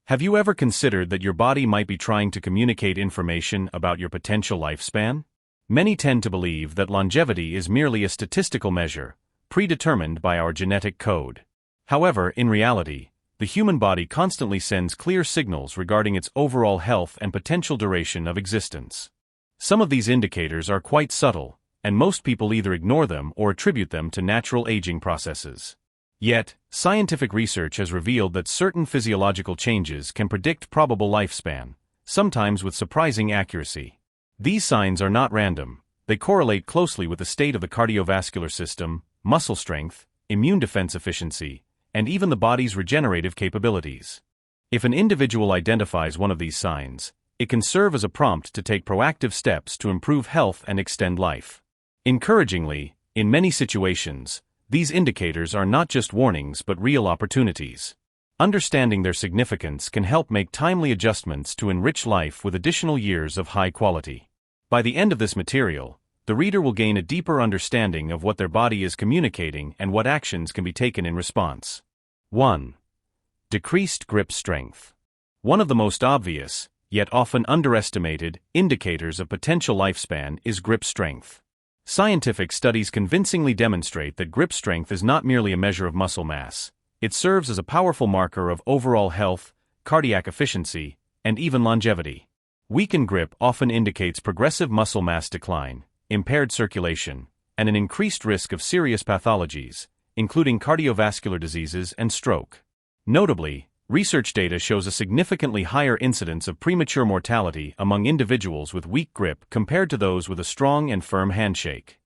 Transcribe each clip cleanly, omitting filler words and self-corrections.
Have you ever considered that your body might be trying to communicate information about your potential lifespan? Many tend to believe that longevity is merely a statistical measure, predetermined by our genetic code. However, in reality, the human body constantly sends clear signals regarding its overall health and potential duration of existence. Some of these indicators are quite subtle, and most people either ignore them or attribute them to natural aging processes. Yet, scientific research has revealed that certain physiological changes can predict probable lifespan, sometimes with surprising accuracy. These signs are not random. They correlate closely with the state of the cardiovascular system, muscle strength, immune defense efficiency, and even the body's regenerative capabilities. If an individual identifies one of these signs, it can serve as a prompt to take proactive steps to improve health and extend life. Encouragingly, in many situations, these indicators are not just warnings but real opportunities. Understanding their significance can help make timely adjustments to enrich life with additional years of high quality. By the end of this material, the reader will gain a deeper understanding of what their body is communicating and what actions can be taken in response. 1. Decreased grip strength. One of the most obvious, yet often underestimated, indicators of potential lifespan is grip strength. Scientific studies convincingly demonstrate that grip strength is not merely a measure of muscle mass. It serves as a powerful marker of overall health, cardiac efficiency, and even longevity. Weakened grip often indicates progressive muscle mass decline, impaired circulation, and an increased risk of serious pathologies, including cardiovascular diseases and stroke. Notably, research data shows a significantly higher incidence of premature mortality among individuals with weak grip compared to those with a strong and firm handshake.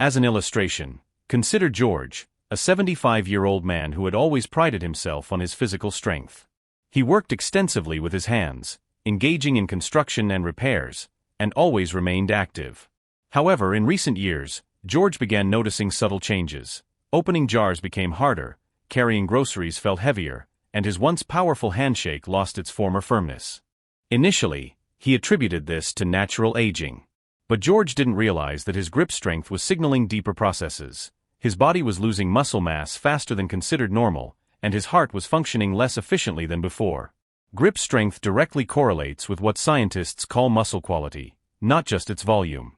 As an illustration, consider George, a 75-year-old man who had always prided himself on his physical strength. He worked extensively with his hands, engaging in construction and repairs, and always remained active. However, in recent years, George began noticing subtle changes. Opening jars became harder, carrying groceries felt heavier, and his once powerful handshake lost its former firmness. Initially, he attributed this to natural aging. But George didn't realize that his grip strength was signaling deeper processes. His body was losing muscle mass faster than considered normal, and his heart was functioning less efficiently than before. Grip strength directly correlates with what scientists call muscle quality, not just its volume.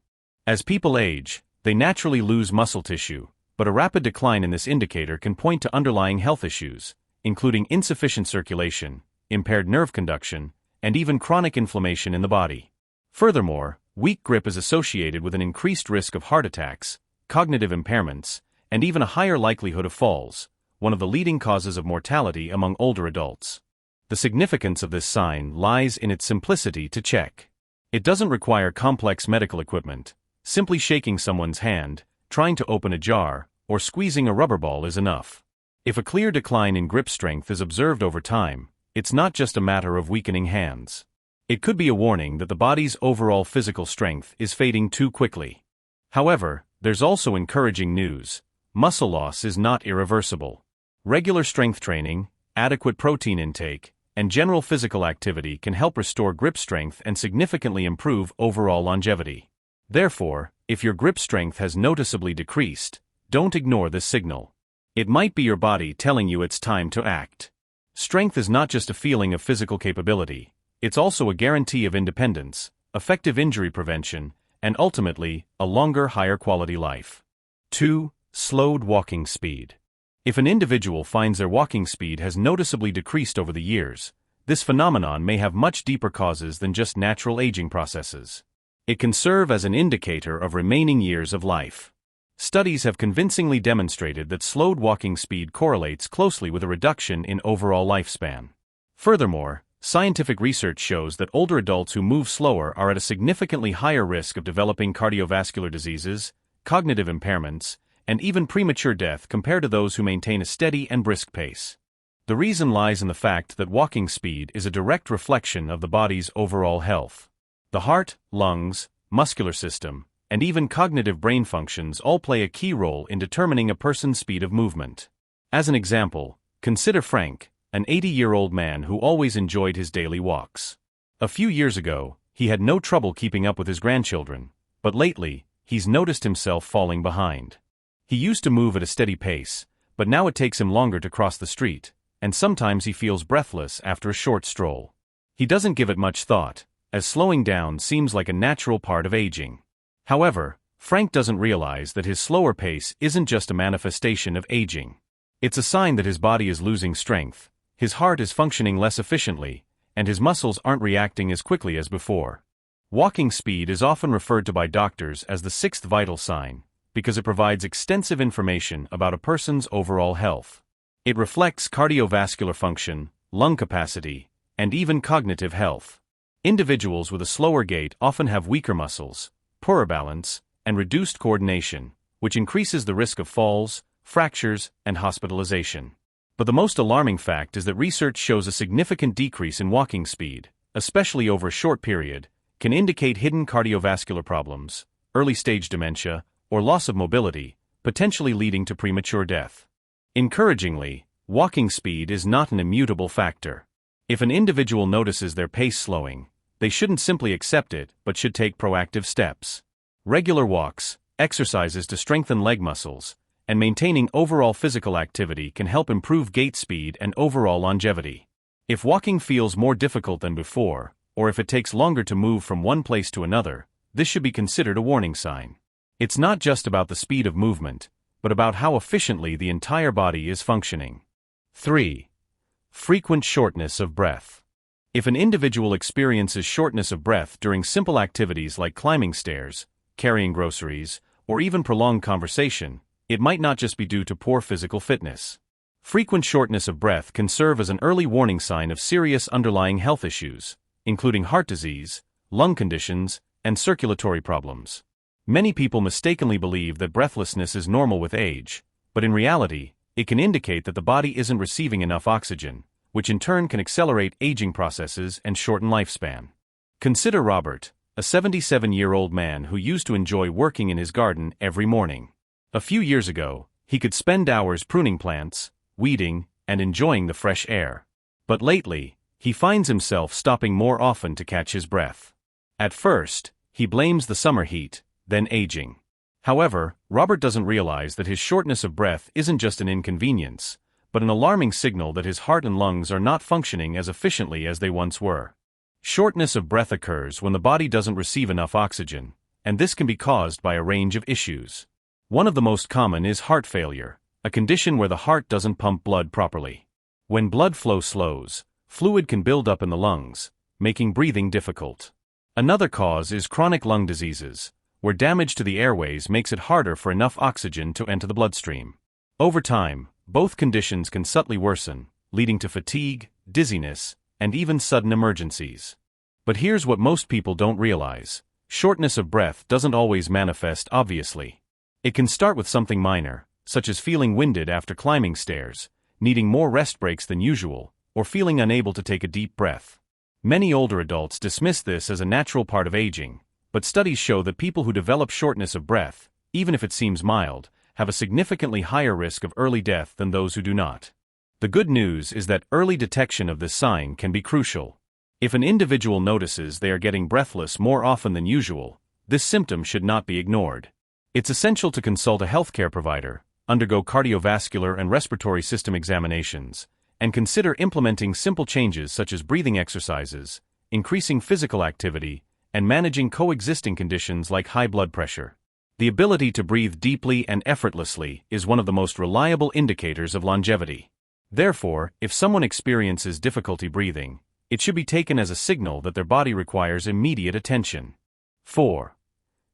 As people age, they naturally lose muscle tissue, but a rapid decline in this indicator can point to underlying health issues, including insufficient circulation, impaired nerve conduction, and even chronic inflammation in the body. Furthermore, weak grip is associated with an increased risk of heart attacks, cognitive impairments, and even a higher likelihood of falls, one of the leading causes of mortality among older adults. The significance of this sign lies in its simplicity to check. It doesn't require complex medical equipment. Simply shaking someone's hand, trying to open a jar, or squeezing a rubber ball is enough. If a clear decline in grip strength is observed over time, it's not just a matter of weakening hands. It could be a warning that the body's overall physical strength is fading too quickly. However, there's also encouraging news. Muscle loss is not irreversible. Regular strength training, adequate protein intake, and general physical activity can help restore grip strength and significantly improve overall longevity. Therefore, if your grip strength has noticeably decreased, don't ignore this signal. It might be your body telling you it's time to act. Strength is not just a feeling of physical capability, it's also a guarantee of independence, effective injury prevention, and ultimately, a longer, higher quality life. 2. Slowed walking speed. If an individual finds their walking speed has noticeably decreased over the years, this phenomenon may have much deeper causes than just natural aging processes. It can serve as an indicator of remaining years of life. Studies have convincingly demonstrated that slowed walking speed correlates closely with a reduction in overall lifespan. Furthermore, scientific research shows that older adults who move slower are at a significantly higher risk of developing cardiovascular diseases, cognitive impairments, and even premature death compared to those who maintain a steady and brisk pace. The reason lies in the fact that walking speed is a direct reflection of the body's overall health. The heart, lungs, muscular system, and even cognitive brain functions all play a key role in determining a person's speed of movement. As an example, consider Frank, an 80-year-old man who always enjoyed his daily walks. A few years ago, he had no trouble keeping up with his grandchildren, but lately, he's noticed himself falling behind. He used to move at a steady pace, but now it takes him longer to cross the street, and sometimes he feels breathless after a short stroll. He doesn't give it much thought, as slowing down seems like a natural part of aging. However, Frank doesn't realize that his slower pace isn't just a manifestation of aging. It's a sign that his body is losing strength, his heart is functioning less efficiently, and his muscles aren't reacting as quickly as before. Walking speed is often referred to by doctors as the sixth vital sign, because it provides extensive information about a person's overall health. It reflects cardiovascular function, lung capacity, and even cognitive health. Individuals with a slower gait often have weaker muscles, poorer balance, and reduced coordination, which increases the risk of falls, fractures, and hospitalization. But the most alarming fact is that research shows a significant decrease in walking speed, especially over a short period, can indicate hidden cardiovascular problems, early-stage dementia, or loss of mobility, potentially leading to premature death. Encouragingly, walking speed is not an immutable factor. If an individual notices their pace slowing, they shouldn't simply accept it but should take proactive steps. Regular walks, exercises to strengthen leg muscles, and maintaining overall physical activity can help improve gait speed and overall longevity. If walking feels more difficult than before, or if it takes longer to move from one place to another, this should be considered a warning sign. It's not just about the speed of movement, but about how efficiently the entire body is functioning. 3. Frequent shortness of breath. If an individual experiences shortness of breath during simple activities like climbing stairs, carrying groceries, or even prolonged conversation, it might not just be due to poor physical fitness. Frequent shortness of breath can serve as an early warning sign of serious underlying health issues, including heart disease, lung conditions, and circulatory problems. Many people mistakenly believe that breathlessness is normal with age, but in reality, it can indicate that the body isn't receiving enough oxygen, which in turn can accelerate aging processes and shorten lifespan. Consider Robert, a 77-year-old man who used to enjoy working in his garden every morning. A few years ago, he could spend hours pruning plants, weeding, and enjoying the fresh air. But lately, he finds himself stopping more often to catch his breath. At first, he blames the summer heat, then aging. However, Robert doesn't realize that his shortness of breath isn't just an inconvenience, but an alarming signal that his heart and lungs are not functioning as efficiently as they once were. Shortness of breath occurs when the body doesn't receive enough oxygen, and this can be caused by a range of issues. One of the most common is heart failure, a condition where the heart doesn't pump blood properly. When blood flow slows, fluid can build up in the lungs, making breathing difficult. Another cause is chronic lung diseases, where damage to the airways makes it harder for enough oxygen to enter the bloodstream. Over time, both conditions can subtly worsen, leading to fatigue, dizziness, and even sudden emergencies. But here's what most people don't realize: shortness of breath doesn't always manifest obviously. It can start with something minor, such as feeling winded after climbing stairs, needing more rest breaks than usual, or feeling unable to take a deep breath. Many older adults dismiss this as a natural part of aging, but studies show that people who develop shortness of breath, even if it seems mild, have a significantly higher risk of early death than those who do not. The good news is that early detection of this sign can be crucial. If an individual notices they are getting breathless more often than usual, this symptom should not be ignored. It's essential to consult a healthcare provider, undergo cardiovascular and respiratory system examinations, and consider implementing simple changes such as breathing exercises, increasing physical activity, and managing coexisting conditions like high blood pressure. The ability to breathe deeply and effortlessly is one of the most reliable indicators of longevity. Therefore, if someone experiences difficulty breathing, it should be taken as a signal that their body requires immediate attention. 4.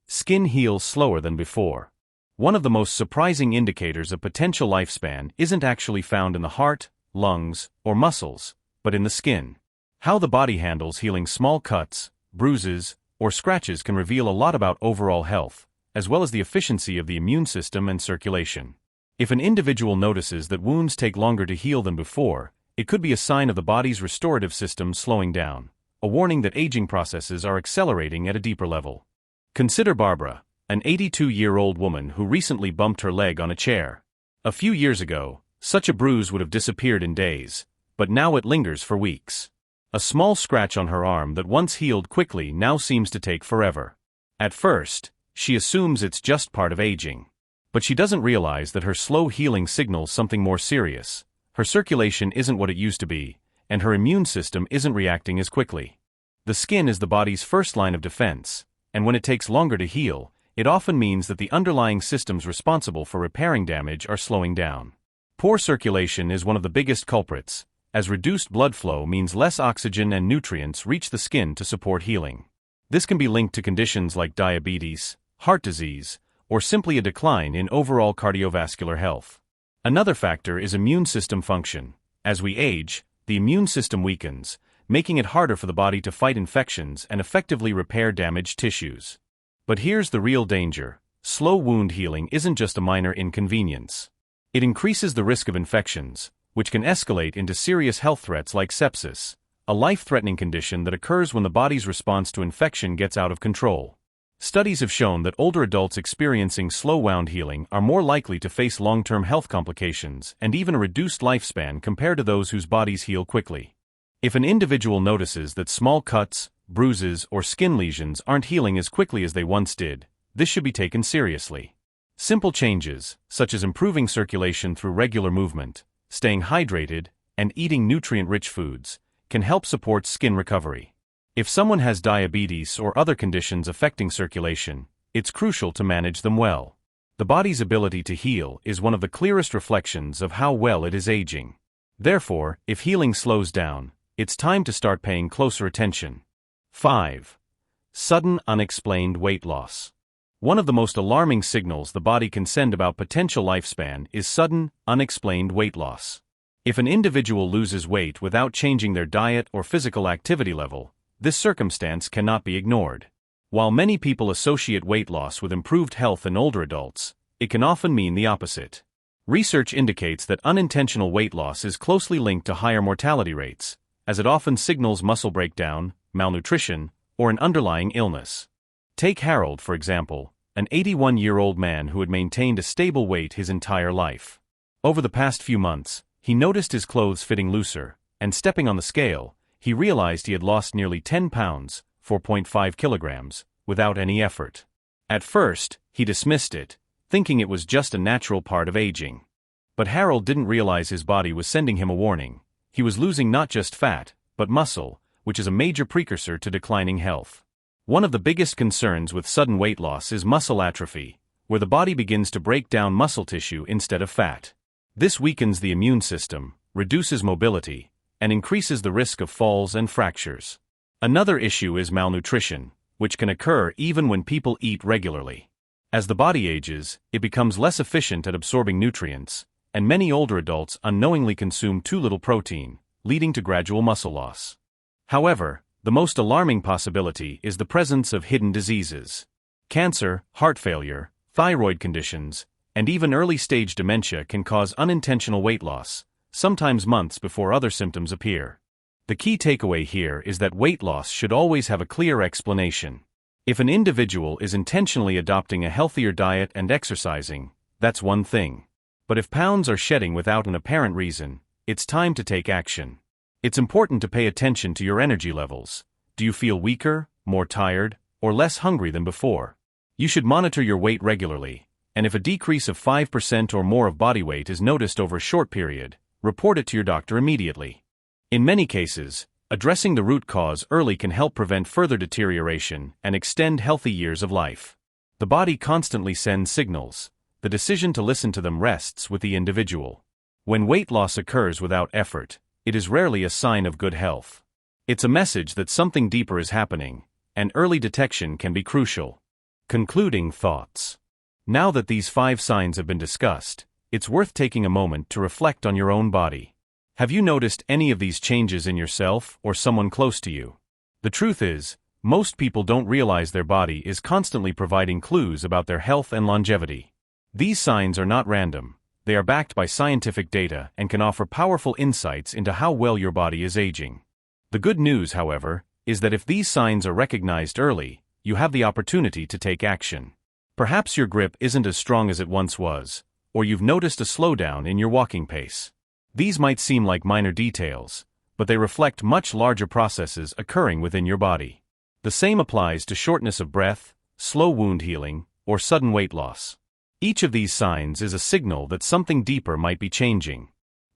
Skin heals slower than before. One of the most surprising indicators of potential lifespan isn't actually found in the heart, lungs, or muscles, but in the skin. How the body handles healing small cuts, bruises, or scratches can reveal a lot about overall health, as well as the efficiency of the immune system and circulation. If an individual notices that wounds take longer to heal than before, it could be a sign of the body's restorative system slowing down, a warning that aging processes are accelerating at a deeper level. Consider Barbara, an 82-year-old woman who recently bumped her leg on a chair. A few years ago, such a bruise would have disappeared in days, but now it lingers for weeks. A small scratch on her arm that once healed quickly now seems to take forever. At first, she assumes it's just part of aging. But she doesn't realize that her slow healing signals something more serious. Her circulation isn't what it used to be, and her immune system isn't reacting as quickly. The skin is the body's first line of defense, and when it takes longer to heal, it often means that the underlying systems responsible for repairing damage are slowing down. Poor circulation is one of the biggest culprits, as reduced blood flow means less oxygen and nutrients reach the skin to support healing. This can be linked to conditions like diabetes, heart disease, or simply a decline in overall cardiovascular health. Another factor is immune system function. As we age, the immune system weakens, making it harder for the body to fight infections and effectively repair damaged tissues. But here's the real danger. Slow wound healing isn't just a minor inconvenience. It increases the risk of infections, which can escalate into serious health threats like sepsis, a life-threatening condition that occurs when the body's response to infection gets out of control. Studies have shown that older adults experiencing slow wound healing are more likely to face long-term health complications and even a reduced lifespan compared to those whose bodies heal quickly. If an individual notices that small cuts, bruises, or skin lesions aren't healing as quickly as they once did, this should be taken seriously. Simple changes, such as improving circulation through regular movement, staying hydrated, and eating nutrient-rich foods, can help support skin recovery. If someone has diabetes or other conditions affecting circulation, it's crucial to manage them well. The body's ability to heal is one of the clearest reflections of how well it is aging. Therefore, if healing slows down, it's time to start paying closer attention. 5. Sudden unexplained weight loss. One of the most alarming signals the body can send about potential lifespan is sudden, unexplained weight loss. If an individual loses weight without changing their diet or physical activity level, this circumstance cannot be ignored. While many people associate weight loss with improved health in older adults, it can often mean the opposite. Research indicates that unintentional weight loss is closely linked to higher mortality rates, as it often signals muscle breakdown, malnutrition, or an underlying illness. Take Harold, for example, an 81-year-old man who had maintained a stable weight his entire life. Over the past few months, he noticed his clothes fitting looser, and stepping on the scale, he realized he had lost nearly 10 pounds, 4.5 kilograms, without any effort. At first, he dismissed it, thinking it was just a natural part of aging. But Harold didn't realize his body was sending him a warning. He was losing not just fat, but muscle, which is a major precursor to declining health. One of the biggest concerns with sudden weight loss is muscle atrophy, where the body begins to break down muscle tissue instead of fat. This weakens the immune system, reduces mobility, and increases the risk of falls and fractures. Another issue is malnutrition, which can occur even when people eat regularly. As the body ages, it becomes less efficient at absorbing nutrients, and many older adults unknowingly consume too little protein, leading to gradual muscle loss. However, the most alarming possibility is the presence of hidden diseases. Cancer, heart failure, thyroid conditions, and even early-stage dementia can cause unintentional weight loss, sometimes months before other symptoms appear. The key takeaway here is that weight loss should always have a clear explanation. If an individual is intentionally adopting a healthier diet and exercising, that's one thing. But if pounds are shedding without an apparent reason, it's time to take action. It's important to pay attention to your energy levels. Do you feel weaker, more tired, or less hungry than before? You should monitor your weight regularly, and if a decrease of 5% or more of body weight is noticed over a short period, report it to your doctor immediately. In many cases, addressing the root cause early can help prevent further deterioration and extend healthy years of life. The body constantly sends signals. The decision to listen to them rests with the individual. When weight loss occurs without effort, it is rarely a sign of good health. It's a message that something deeper is happening, and early detection can be crucial. Concluding thoughts. Now that these 5 signs have been discussed, it's worth taking a moment to reflect on your own body. Have you noticed any of these changes in yourself or someone close to you? The truth is, most people don't realize their body is constantly providing clues about their health and longevity. These signs are not random. They are backed by scientific data and can offer powerful insights into how well your body is aging. The good news, however, is that if these signs are recognized early, you have the opportunity to take action. Perhaps your grip isn't as strong as it once was, or you've noticed a slowdown in your walking pace. These might seem like minor details, but they reflect much larger processes occurring within your body. The same applies to shortness of breath, slow wound healing, or sudden weight loss. Each of these signs is a signal that something deeper might be changing.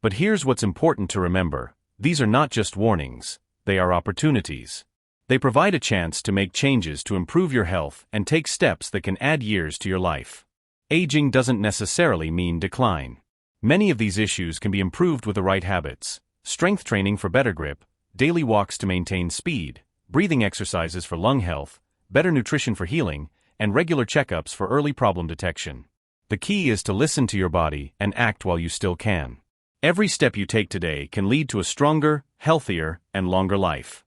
But here's what's important to remember. These are not just warnings, they are opportunities. They provide a chance to make changes to improve your health and take steps that can add years to your life. Aging doesn't necessarily mean decline. Many of these issues can be improved with the right habits: strength training for better grip, daily walks to maintain speed, breathing exercises for lung health, better nutrition for healing, and regular checkups for early problem detection. The key is to listen to your body and act while you still can. Every step you take today can lead to a stronger, healthier, and longer life.